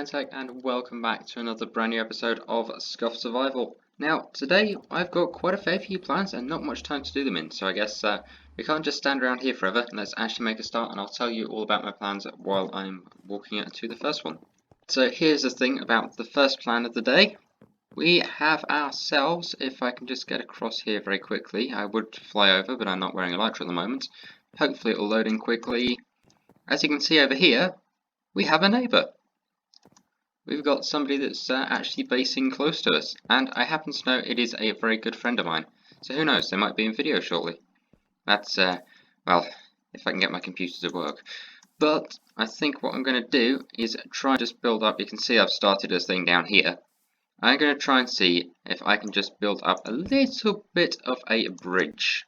Tech, and welcome back to another brand new episode of Scuffed Survival. Now, today I've got quite a fair few plans and not much time to do them in, so I guess we can't just stand around here forever. Let's actually make a start, and I'll tell you all about my plans while I'm walking to the first one. So here's the thing about the first plan of the day. We have ourselves, if I can just get across here very quickly, I would fly over, but I'm not wearing a lighter at the moment. Hopefully it'll load in quickly. As you can see over here, we have a neighbour. We've got somebody that's actually basing close to us, and I happen to know it is a very good friend of mine. So who knows, they might be in video shortly. That's, well, if I can get my computer to work. But I think what I'm going to do is try and just build up. You can see I've started this thing down here. I'm going to try and see if I can just build up a little bit of a bridge.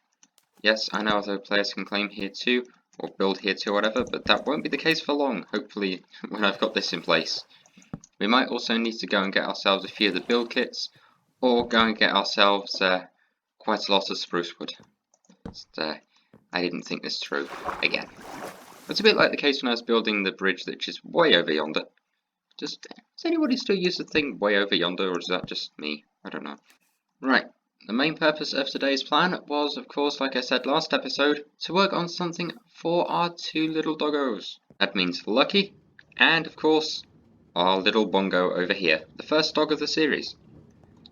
Yes, I know other players can claim here too, or build here too, or whatever, but that won't be the case for long, hopefully, when I've got this in place. We might also need to go and get ourselves a few of the build kits, or go and get ourselves quite a lot of spruce wood. I didn't think this through again. It's a bit like the case when I was building the bridge that is way over yonder. Does anybody still use the thing way over yonder, or is that just me? I don't know. Right, the main purpose of today's plan was, of course, like I said last episode, to work on something for our two little doggos. That means Lucky, and of course, our little bongo over here, the first dog of the series.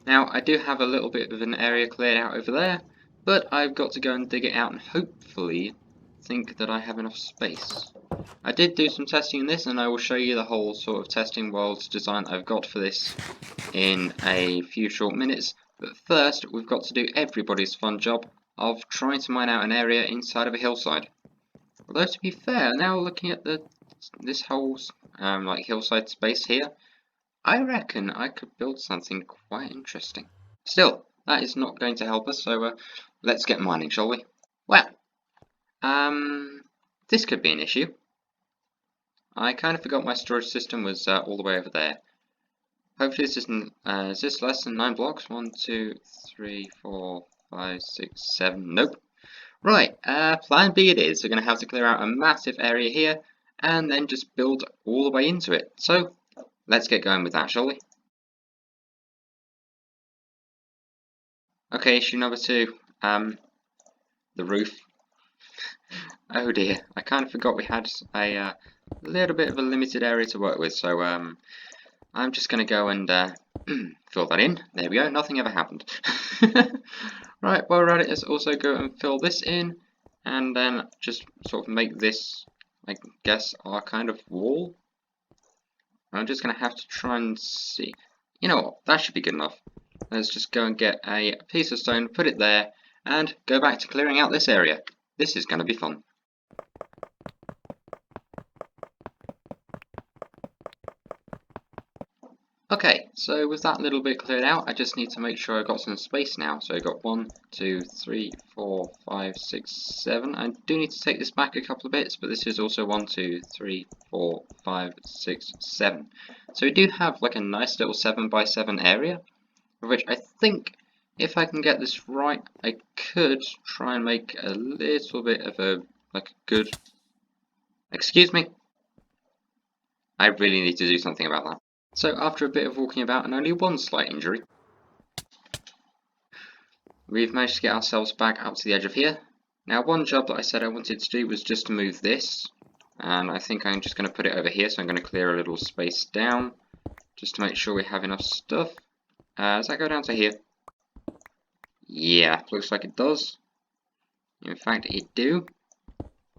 Now, I do have a little bit of an area cleared out over there, but I've got to go and dig it out and hopefully think that I have enough space. I did do some testing in this, and I will show you the whole sort of testing world design I've got for this in a few short minutes, but first we've got to do everybody's fun job of trying to mine out an area inside of a hillside. Although to be fair, now looking at this whole like hillside space here, I reckon I could build something quite interesting. Still, that is not going to help us, so let's get mining, shall we? Well, this could be an issue. I kind of forgot my storage system was all the way over there. Hopefully this isn't, is this less than 9 blocks? 1, 2, 3, 4, 5, 6, 7, nope. Right, plan B it is. We're going to have to clear out a massive area here, and then just build all the way into it. So, let's get going with that, shall we? Okay, issue number 2, the roof. Oh dear, I kind of forgot we had a little bit of a limited area to work with, so I'm just going to go and fill that in. There we go, nothing ever happened. Right, while we're at it, let's also go and fill this in, and then just sort of make this, I guess, our kind of wall. I'm just going to have to try and see. You know what, that should be good enough. Let's just go and get a piece of stone, put it there, and go back to clearing out this area. This is going to be fun. Okay, so with that little bit cleared out, I just need to make sure I've got some space now. So I've got 1, 2, 3, 4, 5, 6, 7. I do need to take this back a couple of bits, but this is also 1, 2, 3, 4, 5, 6, 7. So we do have like a nice little 7 by 7 area, of which I think if I can get this right, I could try and make a little bit of a, like, good... Excuse me? I really need to do something about that. So after a bit of walking about and only one slight injury, we've managed to get ourselves back up to the edge of here. Now, one job that I said I wanted to do was just to move this, and I think I'm just going to put it over here, so I'm going to clear a little space down just to make sure we have enough stuff. Does that go down to here? Yeah, looks like it does. In fact, it do.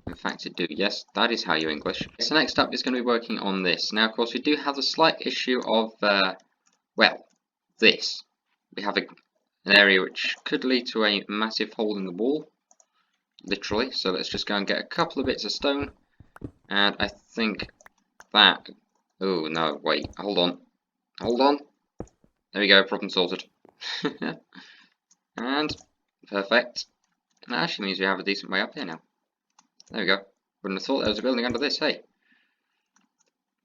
In fact, it do. Yes, that is how you English. So next up is going to be working on this. Now, of course, we do have the slight issue of, well, this. We have an area which could lead to a massive hole in the wall, literally. So let's just go and get a couple of bits of stone. And I think that... Oh, no, wait, hold on. Hold on. There we go, problem sorted. And, perfect. That actually means we have a decent way up here now. There we go. Wouldn't have thought there was a building under this, hey?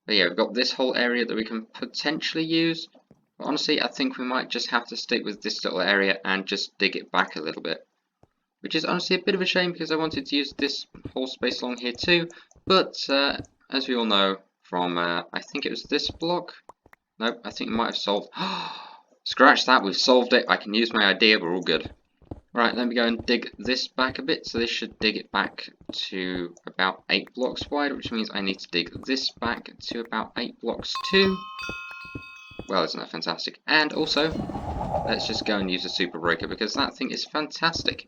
But yeah, we've got this whole area that we can potentially use. But honestly, I think we might just have to stick with this little area and just dig it back a little bit. Which is honestly a bit of a shame because I wanted to use this whole space along here too. But, as we all know, from, I think it was this block. Nope, I think we might have solved. Scratch that, we've solved it. I can use my idea, we're all good. Right, let me go and dig this back a bit. So this should dig it back to about 8 blocks wide, which means I need to dig this back to about 8 blocks too. Well, isn't that fantastic? And also, let's just go and use a super breaker because that thing is fantastic.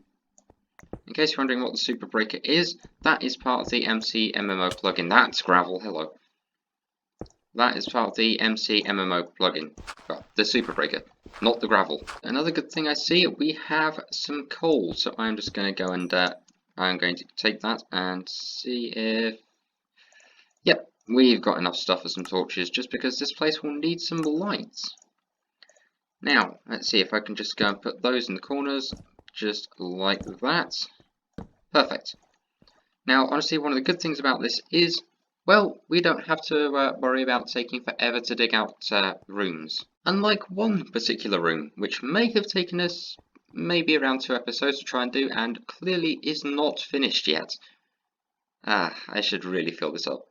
In case you're wondering what the super breaker is, that is part of the MC MMO plugin. That's gravel, hello. That is part of the MC MMO plugin. Well, the super breaker, not the gravel. Another good thing I see, we have some coal. So I'm just going to go and I'm going to take that and see if... Yep, we've got enough stuff for some torches, just because this place will need some lights. Now, let's see if I can just go and put those in the corners, just like that. Perfect. Now, honestly, one of the good things about this is, well, we don't have to worry about taking forever to dig out rooms. Unlike one particular room, which may have taken us maybe around 2 episodes to try and do, and clearly is not finished yet. I should really fill this up.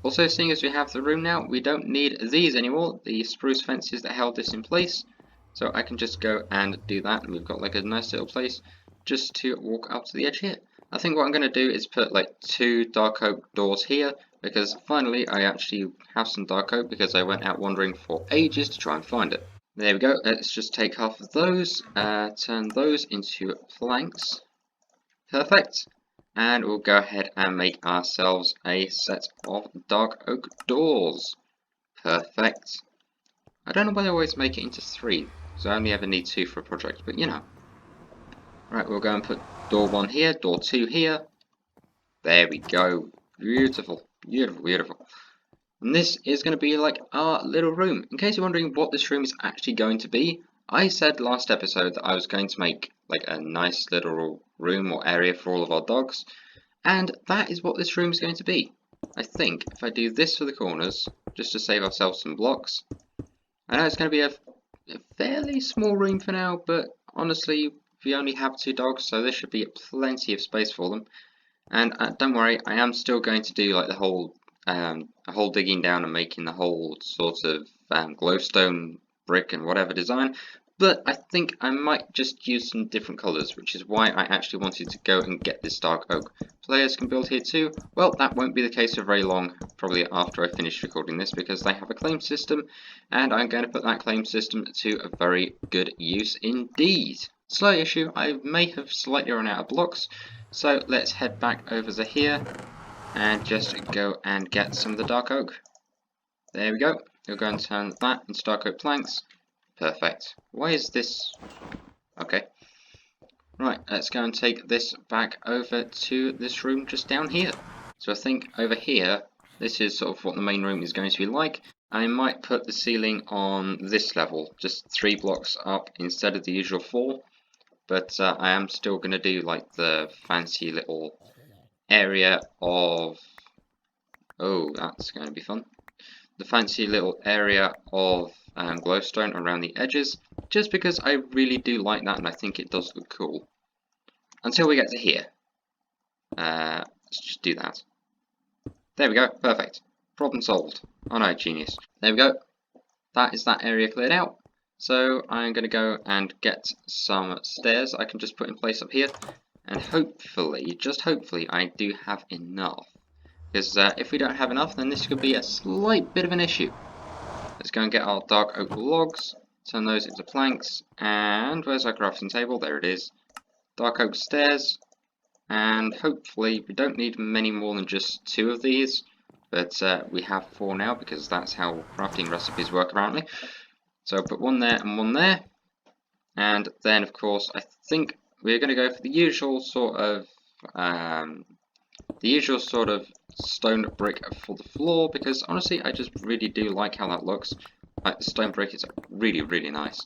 Also, seeing as we have the room now, we don't need these anymore, the spruce fences that held this in place. So I can just go and do that, and we've got like a nice little place just to walk up to the edge here. I think what I'm going to do is put like 2 dark oak doors here, because finally I actually have some dark oak because I went out wandering for ages to try and find it. There we go, let's just take half of those, turn those into planks. Perfect. And we'll go ahead and make ourselves a set of dark oak doors. Perfect. I don't know why I always make it into 3, so I only ever need 2 for a project, but you know. Right, we'll go and put door 1 here, door 2 here. There we go. Beautiful, beautiful, beautiful. And this is going to be like our little room. In case you're wondering what this room is actually going to be, I said last episode that I was going to make like a nice little room or area for all of our dogs. And that is what this room is going to be. I think if I do this for the corners, just to save ourselves some blocks. I know it's going to be a fairly small room for now, but honestly, we only have 2 dogs, so there should be plenty of space for them. And don't worry, I am still going to do like the whole digging down and making the whole sort of glowstone brick and whatever design. But I think I might just use some different colours, which is why I actually wanted to go and get this dark oak. Players can build here too. Well, that won't be the case for very long, probably after I finish recording this, because they have a claim system, and I'm going to put that claim system to a very good use indeed. Slight issue, I may have slightly run out of blocks, so let's head back over to here and just go and get some of the dark oak. There we go. We'll go and turn that into dark oak planks. Perfect. Why is this... Okay. Right, let's go and take this back over to this room just down here. So I think over here, this is sort of what the main room is going to be like. I might put the ceiling on this level, just 3 blocks up instead of the usual 4. But I am still going to do like the fancy little area of... Oh, that's going to be fun. The fancy little area of glowstone around the edges, just because I really do like that and I think it does look cool. Until we get to here. Let's just do that. There we go, perfect. Problem solved. Oh no, genius. There we go. That is that area cleared out. So I'm going to go and get some stairs I can just put in place up here. And hopefully, just hopefully, I do have enough. Because if we don't have enough, then this could be a slight bit of an issue. Let's go and get our dark oak logs, turn those into planks, and where's our crafting table? There it is. Dark oak stairs, and hopefully we don't need many more than just 2 of these, but we have 4 now because that's how crafting recipes work apparently. So I'll put 1 there and 1 there, and then of course I think we're going to go for the usual sort of stone brick for the floor, because honestly I just really do like how that looks. Like the stone brick is really, really nice.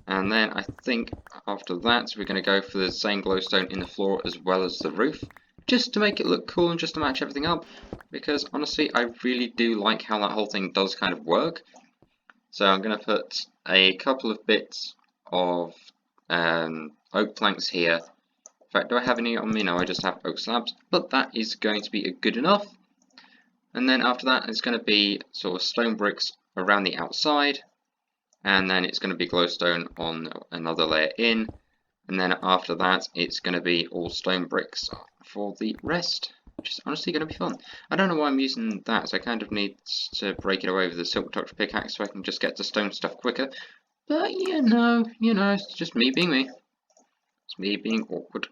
And then I think after that we're going to go for the same glowstone in the floor as well as the roof, just to make it look cool and just to match everything up, because honestly I really do like how that whole thing does kind of work. So I'm going to put a couple of bits of oak planks here. In fact, do I have any on me? No, I just have oak slabs, but that is going to be good enough. And then after that, it's going to be sort of stone bricks around the outside, and then it's going to be glowstone on another layer in, and then after that, it's going to be all stone bricks for the rest, which is honestly going to be fun. I don't know why I'm using that, so I kind of need to break it away with the Silk Touch pickaxe so I can just get to stone stuff quicker. But you know, it's just me being me. It's me being awkward.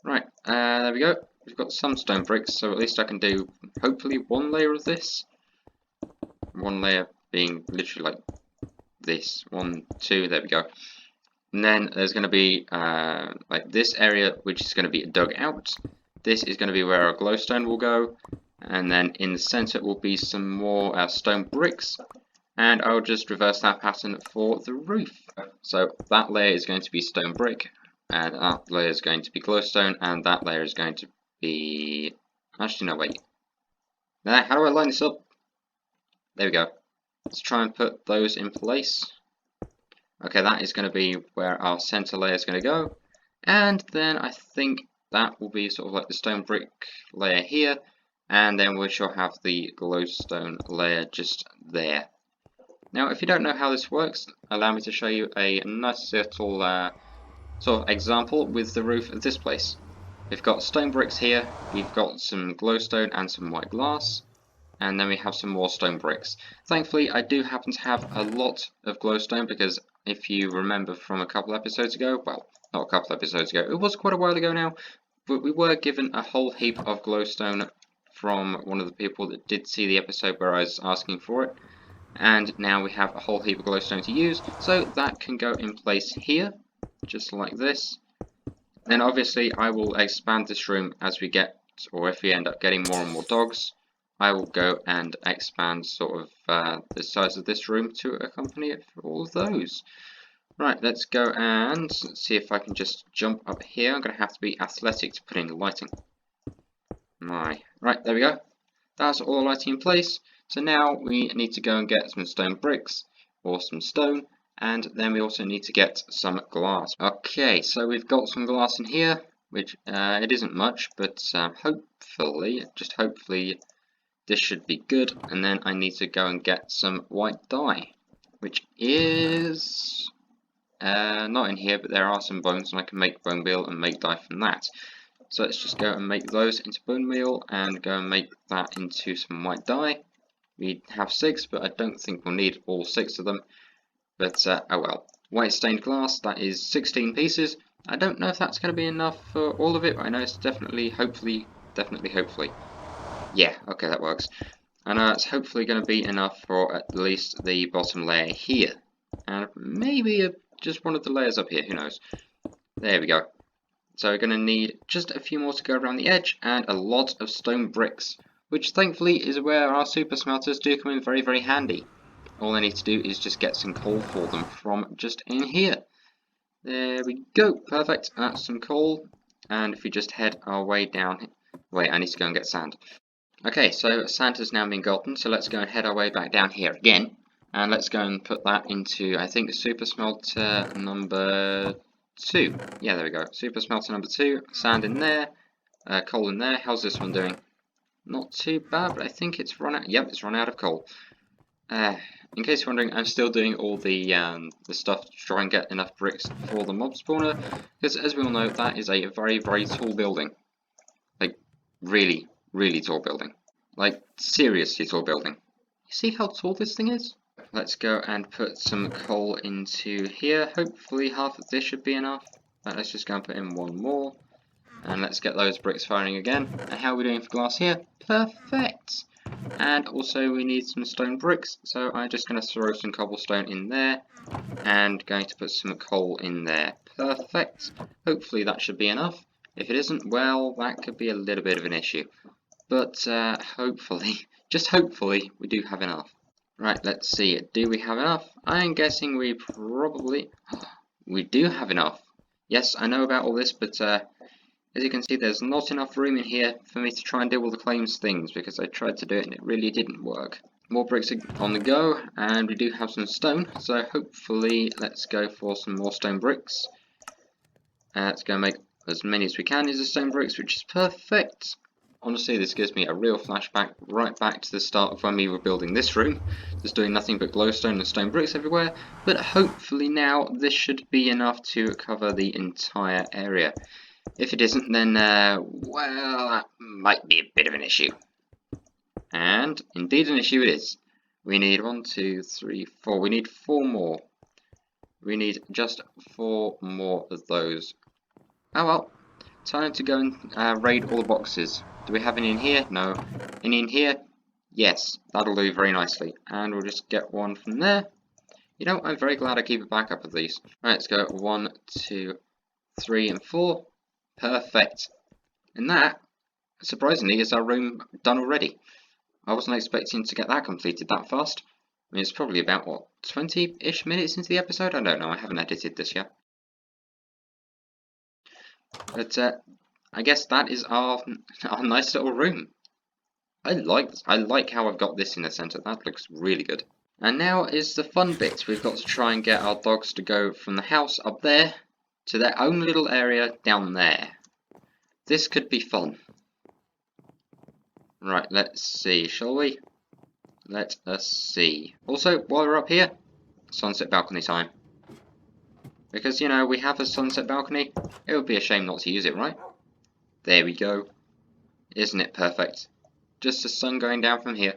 Right, there we go. We've got some stone bricks, so at least I can do, hopefully, one layer of this. One layer being literally like this. 1, 2, there we go. And then there's going to be like this area, which is going to be dug out. This is going to be where our glowstone will go. And then in the center will be some more stone bricks. And I'll just reverse that pattern for the roof. So that layer is going to be stone brick, and that layer is going to be glowstone, and that layer is going to be... Actually, no, wait. Now, how do I line this up? There we go. Let's try and put those in place. Okay, that is going to be where our center layer is going to go. And then I think that will be sort of like the stone brick layer here. And then we shall have the glowstone layer just there. Now, if you don't know how this works, allow me to show you a nice little sort of example with the roof of this place. We've got stone bricks here, we've got some glowstone and some white glass, and then we have some more stone bricks. Thankfully, I do happen to have a lot of glowstone because if you remember from a couple episodes ago, well, not a couple episodes ago, it was quite a while ago now, but we were given a whole heap of glowstone from one of the people that did see the episode where I was asking for it. And now we have a whole heap of glowstone to use, so that can go in place here, just like this. Then obviously I will expand this room as we get, or if we end up getting more and more dogs, I will go and expand sort of the size of this room to accompany it for all of those. Right, let's go and see if I can just jump up here. I'm going to have to be athletic to put in lighting. Right, there we go. That's all the lighting in place. So now we need to go and get some stone bricks, or some stone, and then we also need to get some glass. Okay, so we've got some glass in here, which it isn't much, but hopefully, just hopefully, this should be good. And then I need to go and get some white dye, which is not in here, but there are some bones, and I can make bone meal and make dye from that. So let's just go and make those into bone meal and go and make that into some white dye. We have 6, but I don't think we'll need all 6 of them. But oh well. White stained glass, that is 16 pieces. I don't know if that's going to be enough for all of it, but I know it's definitely, hopefully. Yeah, okay, that works. I know it's hopefully going to be enough for at least the bottom layer here. And maybe just one of the layers up here, who knows. There we go. So we're going to need just a few more to go around the edge, and a lot of stone bricks, which thankfully is where our super smelters do come in very, very handy. All I need to do is just get some coal for them from just in here. There we go, perfect, that's some coal, and if we just head our way down... Wait, I need to go and get sand. Okay, so sand has now been gotten, so let's go and head our way back down here again, and let's go and put that into, I think, super smelter number 2. Yeah, there we go. Super smelter number 2. Sand in there. Coal in there. How's this one doing? Not too bad, but I think it's run out. Yep, it's run out of coal. In case you're wondering, I'm still doing all the stuff to try and get enough bricks for the mob spawner, because as we all know, that is a very, very tall building. Like, really, really tall building. Like, seriously tall building. You see how tall this thing is? Let's go and put some coal into here. Hopefully half of this should be enough. Let's just go and put in one more. And let's get those bricks firing again. And how are we doing for glass here? Perfect! And also we need some stone bricks. So I'm just going to throw some cobblestone in there. And going to put some coal in there. Perfect! Hopefully that should be enough. If it isn't, well, that could be a little bit of an issue. But hopefully, just hopefully, we do have enough. Right, let's see, do we have enough? I'm guessing we probably... We do have enough. Yes, I know about all this, but as you can see, there's not enough room in here for me to try and do all the claims things, because I tried to do it and it really didn't work. More bricks are on the go, and we do have some stone, so hopefully let's go for some more stone bricks. Let's go and make as many as we can use the stone bricks, which is perfect. honestly, this gives me a real flashback right back to the start of when we were building this room, just doing nothing but glowstone and stone bricks everywhere, but hopefully now this should be enough to cover the entire area. If it isn't, then, well, that might be a bit of an issue. And, indeed an issue it is. We need 1, 2, 3, 4, we need 4 more. We need just 4 more of those. Oh well. Time to go and raid all the boxes. Do we have any in here? No. Any in here? Yes, that'll do very nicely. And we'll just get one from there. You know, I'm very glad I keep a backup of these. Right, let's go 1, 2, 3, and 4. Perfect. And that, surprisingly, is our room done already. I wasn't expecting to get that completed that fast. I mean, it's probably about, what, 20-ish minutes into the episode? I don't know, I haven't edited this yet. But, I guess that is our nice little room. I like how I've got this in the centre. That looks really good. And now is the fun bit. We've got to try and get our dogs to go from the house up there to their own little area down there. This could be fun. Right, let's see, shall we? Let us see. Also, while we're up here, sunset balcony time. Because, you know, we have a sunset balcony. It would be a shame not to use it, right? There we go. Isn't it perfect? Just the sun going down from here.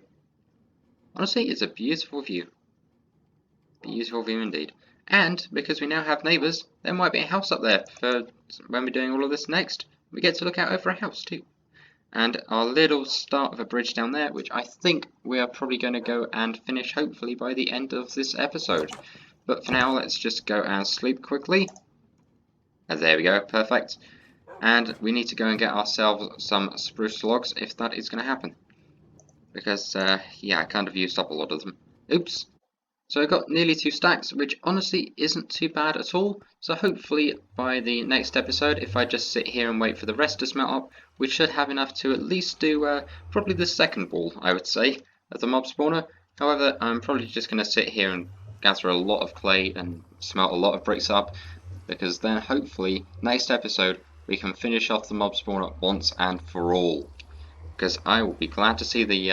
Honestly, it's a beautiful view. Beautiful view indeed. And, because we now have neighbours, there might be a house up there for when we're doing all of this next. We get to look out over a house too. And our little start of a bridge down there, which I think we are probably going to go and finish hopefully by the end of this episode. But for now, let's just go and sleep quickly. And there we go, perfect. And we need to go and get ourselves some spruce logs if that is going to happen. Because, yeah, I kind of used up a lot of them. Oops. So I got nearly 2 stacks, which honestly isn't too bad at all. So hopefully by the next episode, if I just sit here and wait for the rest to smelt up, we should have enough to at least do probably the second wall, I would say, of the mob spawner. However, I'm probably just going to sit here and gather a lot of clay and smelt a lot of bricks up, because then hopefully next episode we can finish off the mob spawner once and for all. Because I will be glad to see the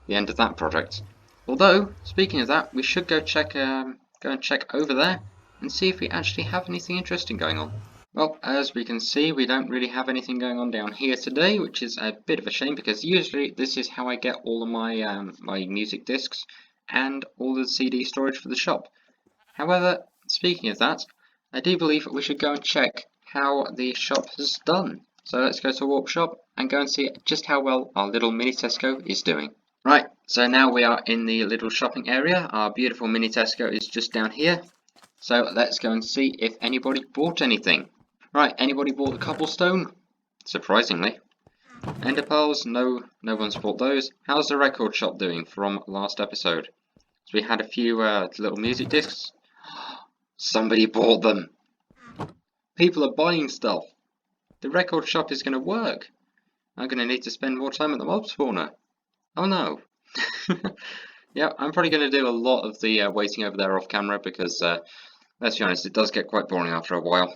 end of that project. Although, speaking of that, we should go and check over there and see if we actually have anything interesting going on. Well, as we can see, we don't really have anything going on down here today, which is a bit of a shame because usually this is how I get all of my my music discs and all the CD storage for the shop. However, speaking of that, I do believe we should go and check how the shop has done. So let's go to Warp Shop and go and see just how well our little mini Tesco is doing. Right, so now we are in the little shopping area. Our beautiful mini Tesco is just down here. So let's go and see if anybody bought anything. Right, anybody bought the cobblestone? Surprisingly. Ender pearls? No one's bought those. How's the record shop doing from last episode? So we had a few little music discs. Somebody bought them. People are buying stuff. The record shop is going to work. I'm going to need to spend more time at the mob spawner. Oh no. Yeah, I'm probably going to do a lot of the waiting over there off camera because, let's be honest, it does get quite boring after a while.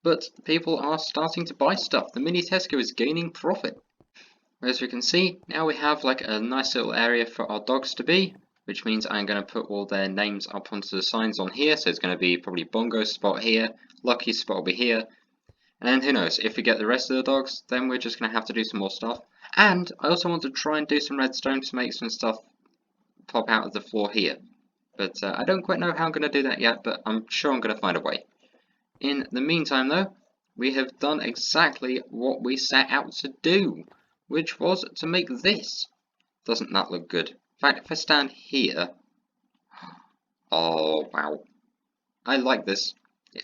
But people are starting to buy stuff. The mini Tesco is gaining profit. As we can see, now we have like a nice little area for our dogs to be, which means I'm going to put all their names up onto the signs on here. So it's going to be probably Bongo's spot here, Lucky's spot will be here. And who knows, if we get the rest of the dogs, then we're just going to have to do some more stuff. And I also want to try and do some redstone to make some stuff pop out of the floor here. But I don't quite know how I'm going to do that yet, but I'm sure I'm going to find a way. In the meantime though, we have done exactly what we set out to do, which was to make this. Doesn't that look good? In fact, if I stand here... Oh, wow. I like this.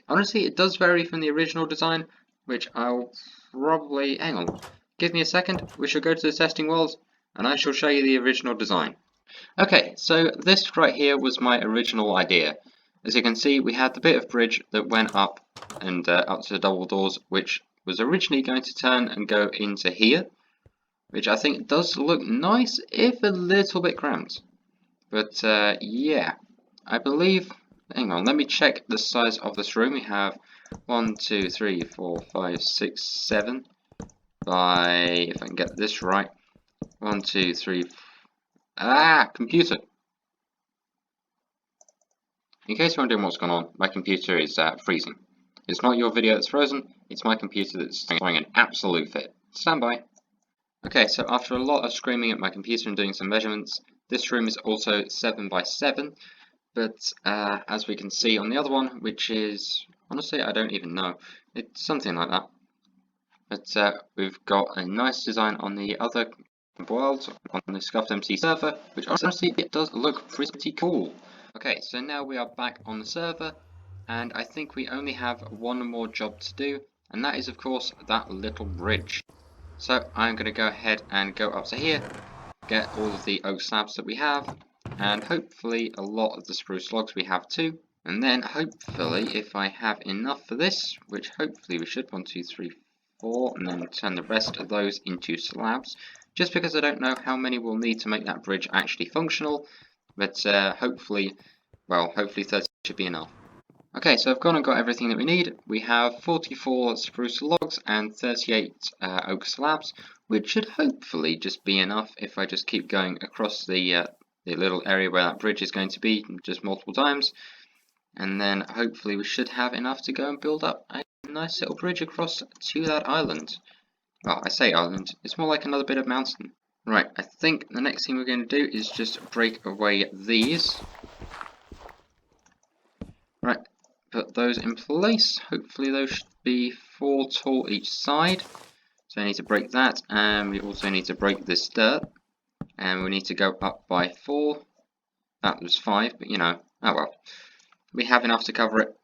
Honestly, it does vary from the original design, which I'll probably... Hang on. Give me a second. We shall go to the testing world, and I shall show you the original design. Okay, so this right here was my original idea. As you can see, we had the bit of bridge that went up and up to the double doors, which was originally going to turn and go into here, which I think does look nice, if a little bit cramped. But yeah, I believe... Hang on, let me check the size of this room. We have 1, 2, 3, 4, 5, 6, 7. by, if I can get this right, 1, 2, 3, computer. In case you're wondering what's going on, my computer is freezing. It's not your video that's frozen, it's my computer that's throwing an absolute fit. Stand by. Okay, so after a lot of screaming at my computer and doing some measurements, this room is also 7 by 7, but as we can see on the other one, which is, honestly, I don't even know, it's something like that. But we've got a nice design on the other world, on the ScuffedMC server, which honestly, it does look pretty cool. Okay, so now we are back on the server, and I think we only have one more job to do, and that is of course that little bridge. So I'm going to go ahead and go up to here, get all of the oak slabs that we have, and hopefully a lot of the spruce logs we have too. And then hopefully if I have enough for this, which hopefully we should, 1, 2, 3, 4, and then turn the rest of those into slabs, just because I don't know how many we'll need to make that bridge actually functional, but hopefully 30 should be enough. Okay, so I've gone and got everything that we need. We have 44 spruce logs and 38 oak slabs, which should hopefully just be enough if I just keep going across the little area where that bridge is going to be just multiple times. And then hopefully we should have enough to go and build up a nice little bridge across to that island. Well, I say island, it's more like another bit of mountain. Right, I think the next thing we're going to do is just break away these. Right. Put those in place. Hopefully those should be 4 tall each side. So I need to break that, and we also need to break this dirt. And we need to go up by 4. That was 5, but you know, oh well. We have enough to cover it.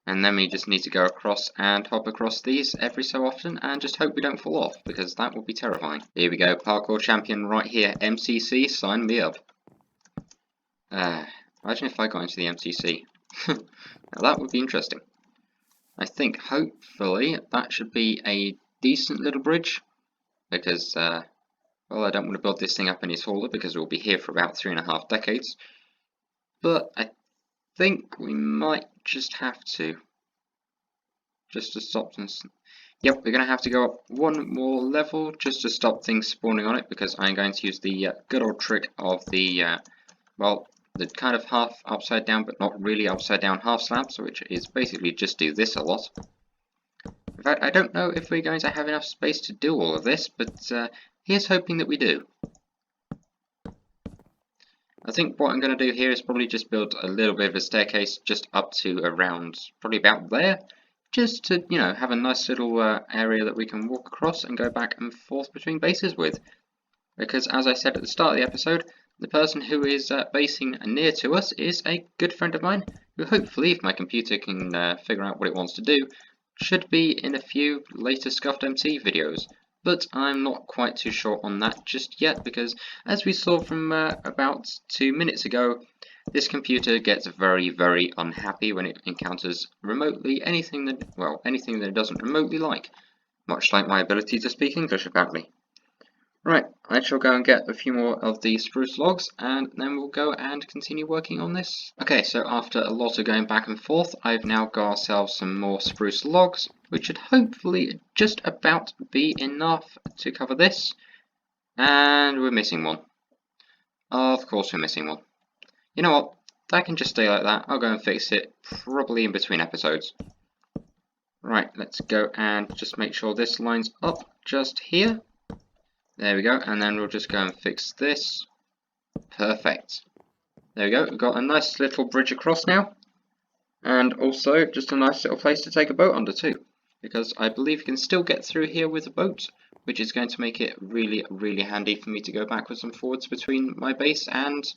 And then we just need to go across and hop across these every so often and just hope we don't fall off, because that would be terrifying. Here we go, parkour champion right here, MCC, sign me up. Imagine if I got into the MCC. Now that would be interesting. I think hopefully that should be a decent little bridge, because well, I don't want to build this thing up any taller because it will be here for about 3.5 decades. But I think we might just have to, just to stop this. Yep, we're going to have to go up one more level just to stop things spawning on it, because I'm going to use the good old trick of the well, the kind of half upside down but not really upside down half slabs, which is basically just do this a lot. In fact, I don't know if we're going to have enough space to do all of this, but here's hoping that we do. I think what I'm going to do here is probably just build a little bit of a staircase just up to around, probably about there, just to, you know, have a nice little area that we can walk across and go back and forth between bases with. Because as I said at the start of the episode, the person who is basing near to us is a good friend of mine, who hopefully, if my computer can figure out what it wants to do, should be in a few later ScuffedMC videos. But I'm not quite too sure on that just yet, because as we saw from about 2 minutes ago, this computer gets very, very unhappy when it encounters remotely anything that it doesn't remotely like. Much like my ability to speak English, apparently. Right, I shall go and get a few more of the spruce logs, and then we'll go and continue working on this. Okay, so after a lot of going back and forth, I've now got ourselves some more spruce logs, which should hopefully just about be enough to cover this. And we're missing one. Of course we're missing one. You know what, that can just stay like that. I'll go and fix it, probably in between episodes. Right, let's go and just make sure this lines up just here. There we go, and then we'll just go and fix this. Perfect. There we go, we've got a nice little bridge across now. And also just a nice little place to take a boat under too. Because I believe you can still get through here with a boat, which is going to make it really, really handy for me to go backwards and forwards between my base and,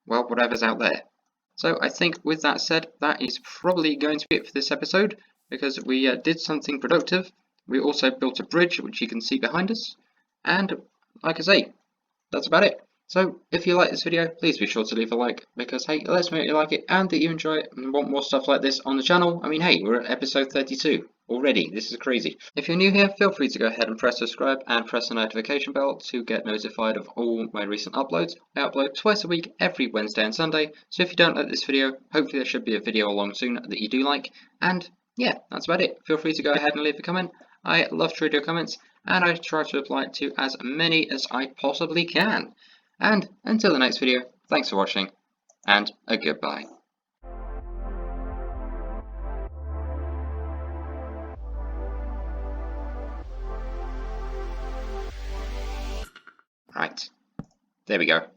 well, whatever's out there. So I think with that said, that is probably going to be it for this episode, because we did something productive. We also built a bridge, which you can see behind us. And, like I say, that's about it. So, if you like this video, please be sure to leave a like, because, hey, it lets me know you like it, and that you enjoy it, and want more stuff like this on the channel. I mean, hey, we're at episode 32 already. This is crazy. If you're new here, feel free to go ahead and press subscribe, and press the notification bell to get notified of all my recent uploads. I upload twice a week, every Wednesday and Sunday, so if you don't like this video, hopefully there should be a video along soon that you do like, and, yeah, that's about it. Feel free to go ahead and leave a comment. I love to read your comments, and I try to apply it to as many as I possibly can. And until the next video, thanks for watching, and a goodbye. Right, there we go.